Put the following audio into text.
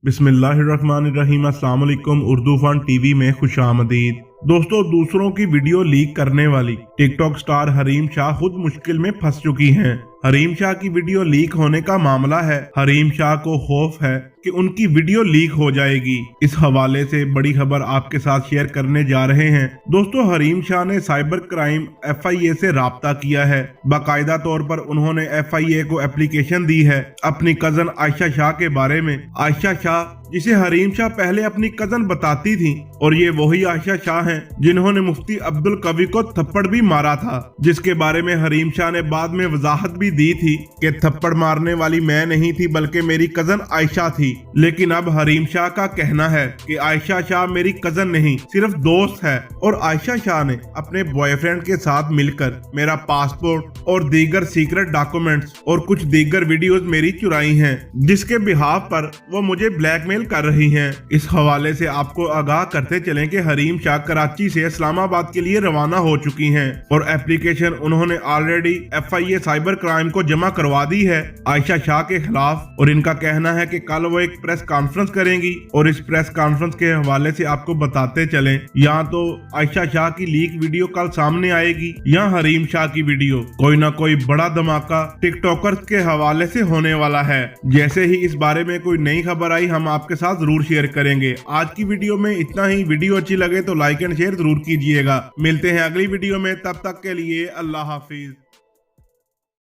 बिस्मिल्लाहिर्रहमानिर्रहीम। अस्सलाम वालेकुम। उर्दू फन टीवी में खुशामदीद। दोस्तों, दूसरों की वीडियो लीक करने वाली टिकटॉक स्टार हरीम शाह खुद मुश्किल में फंस चुकी हैं। हरीम शाह की वीडियो लीक होने का मामला है। हरीम शाह को खौफ है कि उनकी वीडियो लीक हो जाएगी। इस हवाले से बड़ी खबर आपके साथ शेयर करने जा रहे हैं। दोस्तों, हरीम शाह ने साइबर क्राइम FIA से राब्ता किया है। बाकायदा तौर पर उन्होंने FIA को एप्लीकेशन दी है अपनी कजन आयशा शाह के बारे में। आयशा शाह, जिसे हरीम शाह पहले अपनी कजन बताती थी, और ये वही आयशा शाह हैं जिन्होंने मुफ्ती अब्दुल कवी को थप्पड़ भी मारा था, जिसके बारे में हरीम शाह ने बाद में वजाहत भी दी थी कि थप्पड़ मारने वाली मैं नहीं थी बल्कि मेरी कजन आयशा थी। लेकिन अब हरीम शाह का कहना है कि आयशा शाह मेरी कजन नहीं, सिर्फ दोस्त है, और आयशा शाह ने अपने बॉयफ्रेंड के साथ मिलकर मेरा पासपोर्ट और दीगर सीक्रेट डॉक्यूमेंट्स और कुछ दीगर वीडियोस मेरी चुराई हैं, जिसके बिहाफ पर वो मुझे ब्लैकमेल कर रही हैं। इस हवाले से आपको आगाह करते चलें कि हरीम शाह कराची से इस्लामाबाद के लिए रवाना हो चुकी हैं और एप्लीकेशन उन्होंने ऑलरेडी FIA साइबर क्राइम को जमा करवा दी है आयशा शाह के खिलाफ। और इनका कहना है कि कल वो एक प्रेस कॉन्फ्रेंस करेंगी, और इस प्रेस कॉन्फ्रेंस के हवाले से आपको बताते चलें, या तो आयशा शाह की लीक वीडियो कल सामने आएगी या हरीम शाह की वीडियो। कोई ना कोई बड़ा धमाका टिकटॉकर्स के हवाले से होने वाला है। जैसे ही इस बारे में कोई नई खबर आई हम आपके साथ जरूर शेयर करेंगे। आज की वीडियो में इतना ही। वीडियो अच्छी लगे तो लाइक एंड शेयर जरूर कीजिएगा। मिलते हैं अगली वीडियो में, तब तक के लिए अल्लाह हाफिज।